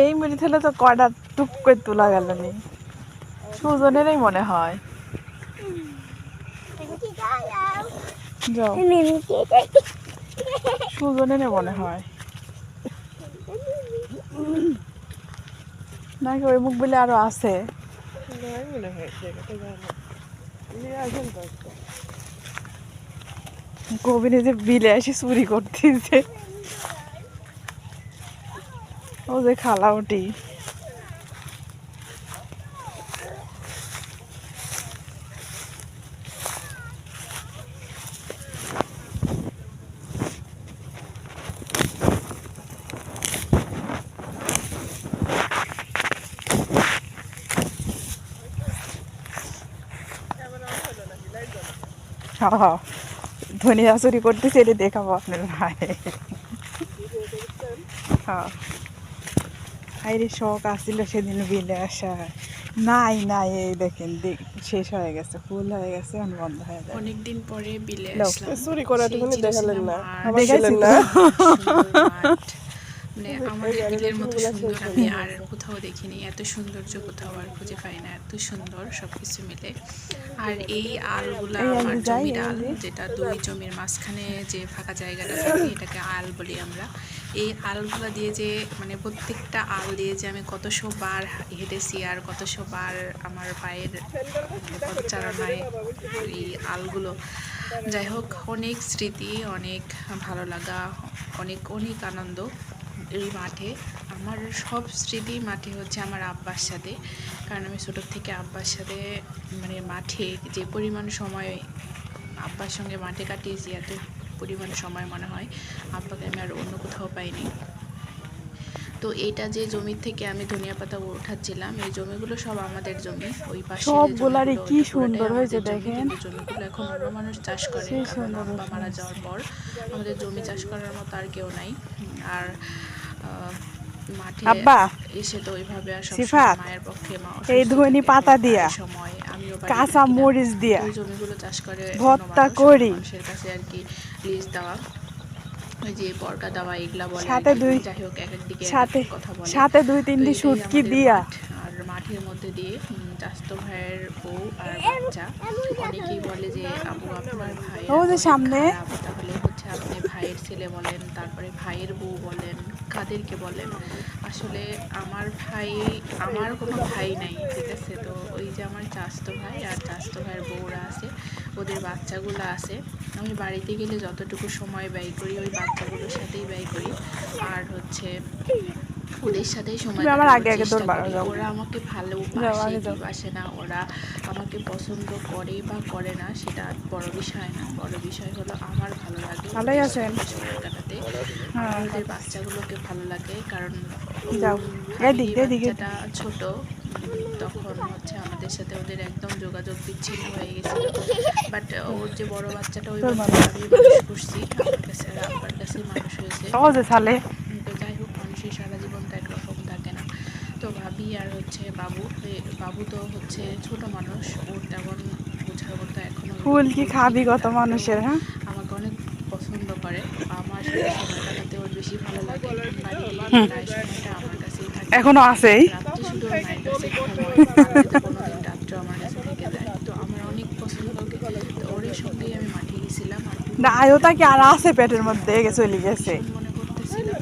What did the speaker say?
এই মুড়ি থেকে তো কয়টা টুক করে তোলা গেল নি, সুজনেরই মনে হয়। সুজনেরই মনে হয় নাকি ওই মুখ বলে আরো আছে। কবিনে যে বিলে এসে চুরি করতেছে, ও যে খালা উঠি। ধনিয়া চুরি করতেছে, এটা দেখাবো আপনার ভাই। হাইরে শখ আসছিল সেদিন বিলে আসা, নাই নাই এই দেখেন শেষ হয়ে গেছে, ফুল হয়ে গেছে, বন্ধ হয়ে যায়। অনেকদিন পরে বিলে আসলাম, চুরি করাটা দেখালেন না, দেখাইছি না। মানে আমাদের বিলের মতো সুন্দর আমি আর কোথাও দেখিনি, এত সৌন্দর্য কোথাও আর খুঁজে পাই না, এত সুন্দর সবকিছু মিলে। আর এই আলগুলা আমার জমির আল, যেটা দুই জমির মাঝখানে যে ফাঁকা জায়গাটা থাকে এটাকে আল বলি আমরা। এই আলগুলা দিয়ে যে মানে প্রত্যেকটা আল দিয়ে যে আমি কতশো বার হেঁটেছি আর কতশো বার আমার পায়ের পদচারণায় এই আলগুলো, যাই হোক অনেক স্মৃতি, অনেক ভালো লাগা, অনেক অনেক আনন্দ এই মাঠে। আমার সব স্মৃতি মাঠে হচ্ছে আমার আব্বার সাথে, কারণ আমি ছোটোর থেকে আব্বার সাথে মানে মাঠে যে পরিমাণ সময় আব্বার সঙ্গে মাঠে কাটিয়েছি, এত পরিমাণ সময় মনে হয় আব্বাকে আমি আর অন্য কোথাও পাইনি। তো এইটা যে জমি থেকে আমি ধনিয়া পাতা উঠাচ্ছিলাম, এই জমিগুলো সব আমাদের জমি, ওই পাশে সবগুলারই কি সুন্দর হয়েছে দেখেন। জমিগুলো এখন অন্য মানুষ চাষ করে, কারণ আব্বা মারা যাওয়ার পর আমাদের জমি চাষ করার মতো আর কেউ নাই। আর মাঠে এসে তো ওইভাবে আর মায়ের পক্ষে এই ধনি পাতা দিয়া সময় আমিও কাঁচা মরিচ দিয়া জমিগুলো চাষ করে ভর্তা করি, মানুষের কাছে আর কি লিজ দেওয়া, ওই যে বর্গা দেওয়া এগুলা বলে, যাই হোক এক একদিকে কথা বলে, সাথে দুই তিনটি শুটকি দিয়া। আর মাঠের মধ্যে দিয়ে চাচাতো ভাইয়ের বউ আর বাচ্চা, অনেকেই বলে যে আপু আপনার ভাই সামনে, তাহলে হচ্ছে আপনি ভাইয়ের ছেলে বলেন, তারপরে ভাইয়ের বউ বলেন, কাদেরকে বলেন? আসলে আমার ভাই, আমার কোনো ভাই নাই, ঠিক আছে? তো ওই যে আমার চাচাতো ভাই আর চাচাতো ভাইয়ের বউরা আছে, ওদের বাচ্চাগুলো আছে। আমি বাড়িতে গেলে যতটুকু সময় ব্যয় করি ওই বাচ্চাগুলোর সাথেই ব্যয় করি, আর হচ্ছে ওদের সাথেই সময় কাটানোর। ওরা আমাকে ভালোবাসে না, ওরা আমাকে পছন্দ করে বা করে না সেটা বড় বিষয় না, বড় বিষয় হলো আমার ভালো লাগে সময় কাটাতে, ওদের বাচ্চাগুলোকে ভালো লাগে। কারণ বাচ্চাটা ছোট, তখন হচ্ছে আমাদের সাথে ওদের একদম যোগাযোগ বিচ্ছিন্ন হয়ে গেছিল, বাট ওর যে বড় বাচ্চাটা ওই বাচ্চাটা আমি মানুষ করছি, আমার কাছে আব্বার কাছে মানুষ হয়েছে। তো যাই হোক, মানুষের সারা জীবন তো একরকম থাকে না। তো ভাবি আর হচ্ছে বাবু তো হচ্ছে ছোট মানুষ, ওর তেমন বোঝার মতো এখনো ফুল কি খাবি কত মানুষের, হ্যাঁ আমাকে অনেক পছন্দ করে, আমার সাথে সময় কাটাতে ওর বেশি ভালো লাগে। বাড়িতে প্রায় সময়টা আমার কাছেই থাকে, এখনো আছে, রাত্রে শুধু মায়ের কাছে ঘুমায়, কোনোদিন রাত্রে আমার কাছে থেকে যায়, তো আমার অনেক পছন্দ। তো ওর সঙ্গেই আমি মাঠে গেছিলাম, আয়তা কি আর আছে পেটের মধ্যে চলে গেছে মনে করতেছিলাম।